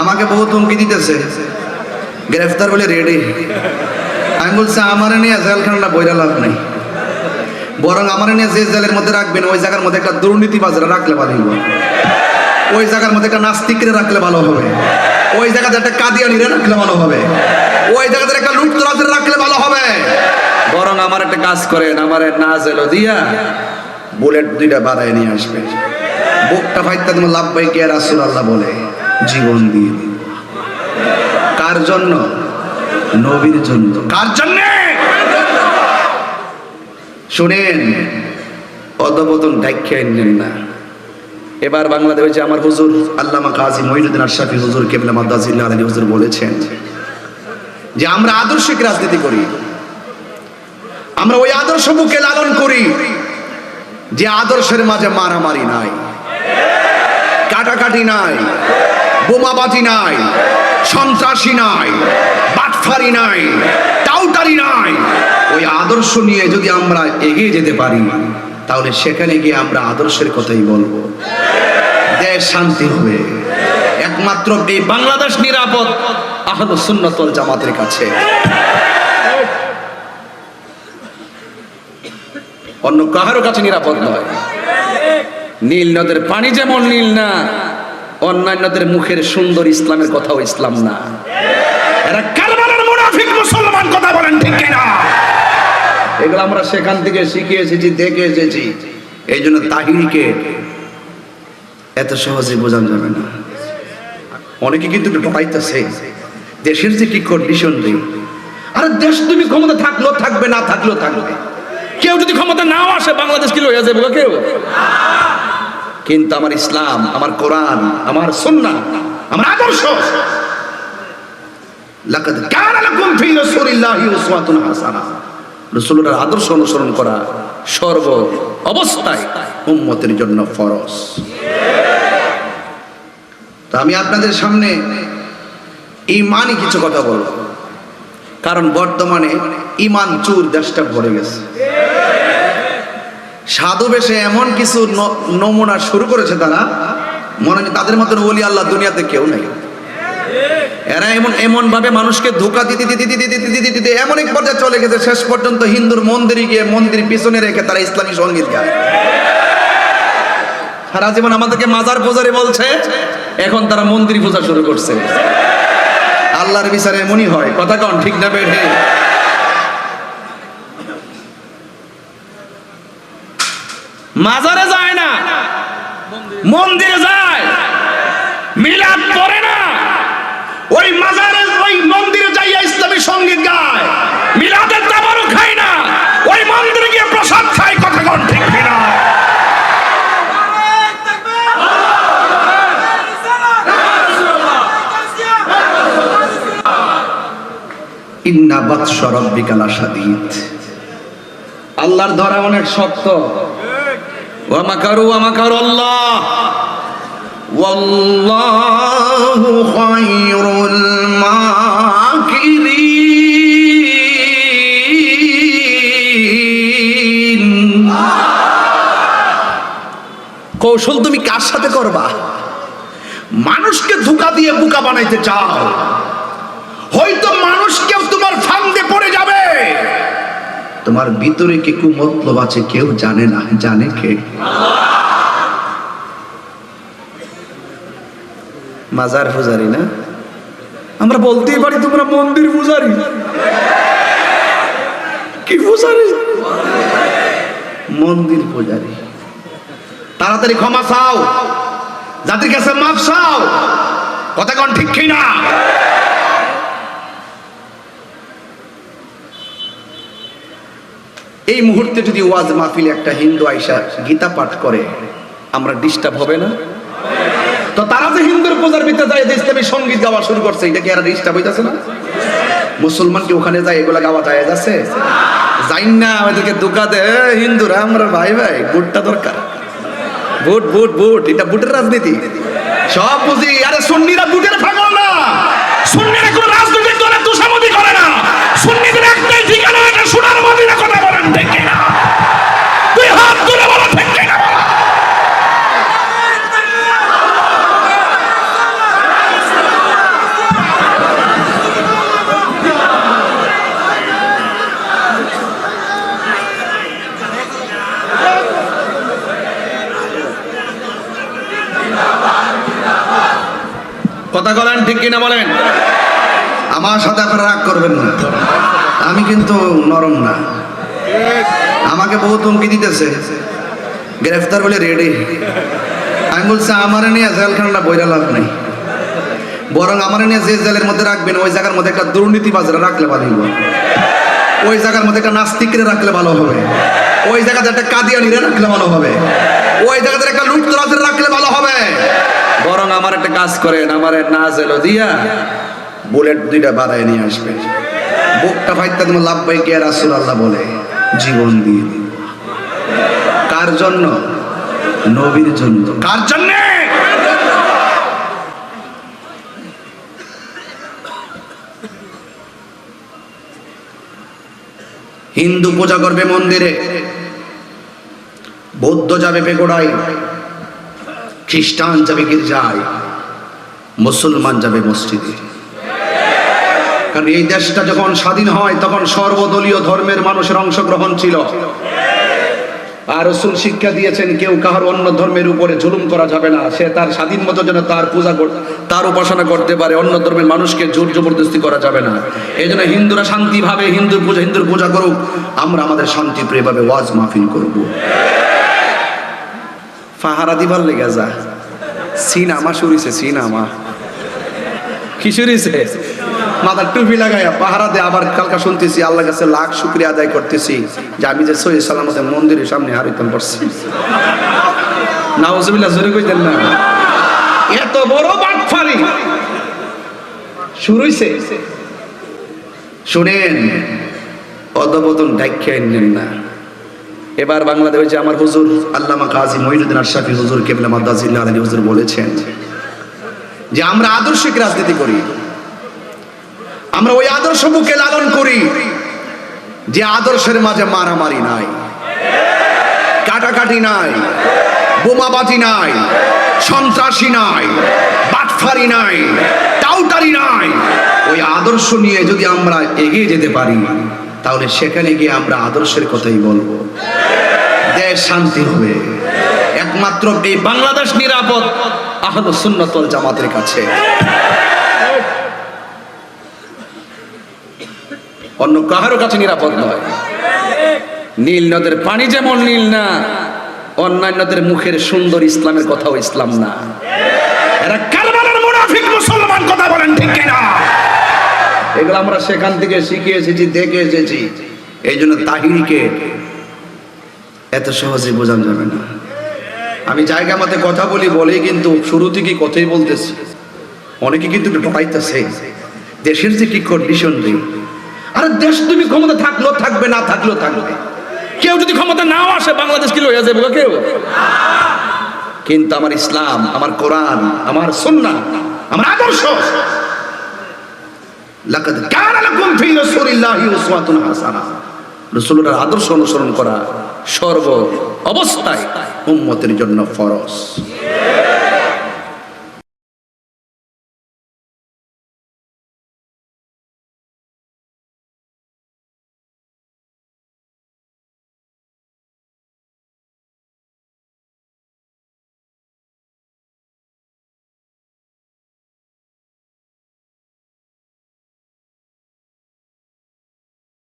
আমাকে বহুত হুমকি দিতেছে, গ্রেফতার বলে রেডি। আমি বলছি আমার নিয়ে জেলখানাটা বইরা লাভ নেই, বরং আমার নিয়ে যে জেলের মধ্যে রাখবেন ওই জায়গার মধ্যে একটা দুর্নীতিবাজরা রাখলে ভালো হবে, ওই জায়গার মধ্যে একটা নাস্তিকরে রাখলে ভালো হবে, ওই জায়গাতে একটা কাদিয়ানিরে রাখলে ভালো হবে, ওই জায়গাতে একটা লুটতরাজের রাখলে ভালো হবে। বরং আমার একটা কাজ করেন, আমার না জেলো দিয়া বুলেট দুইটা বাড়ায় নিয়ে আসবে, বুকটা ফাইতে তুমি লাভবাইক ইয়া রাসূলুল্লাহ বলে জীবন দিয়ে দিন। কার জন্য? নবীর জন্য। কার জন্য? শুনেন, অধপতন ডাইখ্যা নেন না। এবার বাংলাদেশে আমার হুজুর আল্লামা কাজী মঈনুদ্দিন আশরাফী হুজুর কেবলা মাদ্দাজিল্লাহ আলাইহি হুজুর বলেছেন যে আমরা আদর্শিক রাজনীতি করি, আমরা ওই আদর্শ বুকে লালন করি যে আদর্শের মাঝে মারামারি নাই, কাটাকাটি নাই, বোমাবাজি নাই, সন্ত্রাসী নাই, বাটফারি নাই, টাউটারি নাই। ওই আদর্শ নিয়ে যদি আমরা এগিয়ে যেতে পারি তাহলে সেখানে গিয়ে আমরা আদর্শের কথাই বলবো, দেশ শান্তি হবে। একমাত্র এই বাংলাদেশ নিরাপদ আহলুস সুন্নাত ওয়াল জামাতের কাছে, অন্য কারো কাছে নিরাপদ নয়। নীল নদের পানি যেমন নীল না, অন্যান্যদের মুখের সুন্দর ইসলামের কথাও ইসলাম না। এরা কারবালার মুনাফিক মুসলমান, কথা বলেন ঠিক কিনা? এগুলো আমরা সেখান থেকে শিখে এসেছি, দেখে এসেছি। এই জন্য তাহিরিকে এত সহজে বোঝানো যাবে না। অনেকে কিন্তু ঢোকাইতেছে দেশের যে কি কন্ডিশন নেই। আরে দেশ তুমি ক্ষমতা থাকলেও থাকবে, না থাকলেও থাকবে। কেউ যদি ক্ষমতা নাও আসে বাংলাদেশ কি লইয়া যাবে কেউ? কিন্তু আমার ইসলাম, আমার কোরআন, আমার সুন্নাহ, আমার আদর্শ, লাকাদ কানা লাকুম ফি রাসূলিল্লাহি উসওয়াতুন হাসানাহ, রাসূলের আদর্শ অনুসরণ করা সর্ব অবস্থায় উম্মতের জন্য ফরজ। তো আমি আপনাদের সামনে ঈমানি কিছু কথা বলবো, কারণ বর্তমানে ঈমান চুর দেশটা ভরে গেছে। সাধু বেশে এমন কিছু নমুনা শুরু করেছে তারা, মনে হয় তাদের মতন ওলি আল্লাহ দুনিয়াতে কেউ নেই। এরা এমন ভাবে মানুষকে ধোঁকা দিতে দিতে দিতে দিতে দিতে দিতে এমন এক পর্যায়ে চলে গেছে, শেষ পর্যন্ত হিন্দুর মন্দিরে গিয়ে মন্দির পিছনে রেখে তারা ইসলামী সঙ্গীত গায়। সারা জীবন আমাদেরকে মাজার পূজারি বলছে, এখন তারা মন্দির পূজা শুরু করছে। আল্লাহর বিচারে এমনই হয়, কথা কন ঠিক না বেঠে? মাজারে যায় না, মন্দিরে যায়, মিলাদ পড়ে না, ওই মাজারে ওই মন্দিরে যাইয়া ইসলামী সঙ্গীত গায়, মিলাদের তাবারুক খায় না, ওই মন্দিরে গিয়ে প্রসাদ খায়। কথা কোন ঠিক কিনা? ইন্না বাতশা রাব্বিকা লাশাদীদ, আল্লাহর ধরা অনেক শক্ত। ওয়া মাকারু ওয়া মাকারুল্লাহ ওয়াল্লাহু খায়রুল মাকিরিন। কৌশল তুমি কার সাথে করবা? মানুষকে ধোঁকা দিয়ে বোকা বানাইতে চাও, হয়তো মানুষকে তোমার ফাঁদে পড়ে যাবে। তোমার ভিতরে কি কুমতলব আছে কেউ জানে না, জানে কে? মাজার পূজারি না? আমরা বলতেই পারি তোমরা মন্দির পূজারি। কি পূজারি? মন্দির পূজারি। তাড়াতাড়ি ক্ষমা চাও, জাতির কাছে মাফ চাও। কথা কোন ঠিক কিনা? এই মুহূর্তে যদি ওয়াজ মাহফিলে একটা হিন্দু আইসা গীতা পাঠ করে, আমরা ডিস্টার্ব হবে না? তো তারা যে হিন্দুর পূজার ভিতরে যায় ইসলামী সঙ্গীত গাওয়া শুরু করছে, এটা কি আর ডিস্টার্ব হইতাছে না? মুসলমান কি ওখানে যায় এগুলা গাওয়া যায় যাচ্ছে? যাই না, আমাদেরকে ধোঁকা দেয় হিন্দুরা। আমরা ভাই ভাই ভোটটা দরকার, ভোট ভোট ভোট, এটা ভোটের রাজনীতি সব বুঝি। আরে সুন্নিরা ভোটের পাগল না, সুন্নিরা কোনো রাজনৈতিক দলের তোষামোদি করে না। সুন্নিদের একটাই ঠিকানা, এটা সোনার মদিনা। কথা বলেন ঠিক কিনা? দুই হাত তুলে বলো ঠিক কিনা? কথা বলেন ঠিক কিনা বলেন। আমার সাথে আপনারা রাগ করবেন না, আমি কিন্তু নরম না। আমাকে বহুত হুমকি দিতেছে, গ্রেফতার বলে রেডি। আমি বলছি আমার নিয়ে জেলখানাটা বইরা লাভ নেই, বরং আমার নিয়ে যে জেলের মধ্যে রাখবেন ওই জায়গার মধ্যে একটা দুর্নীতিবাজরা রাখলে ভালো হবে, ওই জায়গার মধ্যে একটা নাস্তিকরে রাখলে ভালো হবে, ওই জায়গাতে একটা কাদিয়ানিরে রাখলে ভালো হবে, ওই জায়গাতে একটা লুটতরাজের রাখলে ভালো হবে। বরং আমার একটা কাজ করেন, আমার না জেলো দিয়া বুলেট দুইটা বাড়ায় নিয়ে আসবে, বুকটা ফাইতে তোমার লাভবাই কে রাসূলুল্লাহ বলে জীবন দিয়ে দিব। কার জন্য? নবীর জন্য। কার জন্য? হিন্দু পূজা করবে মন্দিরে, বৌদ্ধ যাবে পেগোড়ায়, খ্রিস্টান যাবে গির্জায়, মুসলমান যাবে মসজিদে। কারণ এই দেশটা যখন স্বাধীন হয় তখন সর্বদলীয় ধর্মের মানুষের অংশগ্রহণ ছিল। আর রাসূল শিক্ষা দিয়েছেন কেউ কাহার অন্য ধর্মের উপরে জুলুম করা যাবে না, সে তার স্বাধীন মতো যেন তার পূজা তার উপাসনা করতে পারে, অন্য ধর্মের মানুষকে জোর জবরদস্তি করা যাবে না। এই জন্য হিন্দুরা শান্তিভাবে হিন্দুর পূজা করুক, আমরা আমাদের শান্তিপ্রিয় ভাবে ওয়াজ মাহফিল করব। ফাহারা দিবার লেগে যা সিনামা শুরুছে, সিনামা কি শুরুছে, মাথার টুপি লাগাইয়া পাহারা দিয়ে আবার কালকা শুনতেছি আল্লাহর কাছে লাখ শুকরিয়া আদায় করতেছি যে আমি যে সহি সালামতে মন্দিরের সামনে হারিতাম পারছি। নাউজুবিল্লাহ, জোরে কইতেন না। এত বড় বাটফারি শুরু হইছে। শুনেন, অদবতন ডাইখ্যা নেন না। এবার বাংলাদেশে আমার হুজুর আল্লামা কাজী মঈনুদ্দিন আশরাফী হুজুর কেবলা মাদ্দাজিল্লাহ আলাইহি হুজুর বলেছেন যে আমরা আদর্শিক রাজনীতি করি, আমরা ওই আদর্শ বুকে লালন করি যে আদর্শের মাঝে মারামারি নাই, কাটাকাটি নাই, বোমাবাজি নাই, সন্ত্রাসী নাই, বাটফারি নাই, টাউটারি নাই। ওই আদর্শ নিয়ে যদি আমরা এগিয়ে যেতে পারি তাহলে সেখানে গিয়ে আমরা আদর্শের কথাই বলবো, দেশ শান্তি হবে। একমাত্র এই বাংলাদেশ নিরাপদ আহলুস সুন্নাত ওয়াল জামাতের কাছে। অন্য কাহারও কাছে নিরাপদ নয়। নীল নদের পানি যেমন নীল না, অন্যান্যদের মুখের সুন্দর ইসলামের কথাও ইসলাম না। এরা কারবালার মুনাফিক মুসলমান, কথা বলেন ঠিক কিনা? এগুলো আমরা সেখান থেকে শিখে এসেছি, দেখে এসেছি। এই জন্য তাহিরিকে এত সহজে বোঝানো যাবে না। আমি জায়গা মতে কথা বলি বলেই কিন্তু শুরু থেকে কথাই বলতেছি। অনেকে কিন্তু ঢোকাইতেছে দেশের যে কি কন্ডিশন রে। আরে দেশ তুমি ক্ষমতা থাকলেও থাকবে, না থাকলেও থাকবে। কেউ যদি ক্ষমতা নাও আসে বাংলাদেশ কি লইয়া যাবে কেউ? কিন্তু আমার ইসলাম, আমার কোরআন, আমার সুন্নাহ, আমার আদর্শ, লাকাদ কানা লাকুম ফি রাসূলিল্লাহি উসওয়াতুন হাসানাহ, রাসূলের আদর্শ অনুসরণ করা সর্ব অবস্থায় উম্মতের জন্য ফরজ।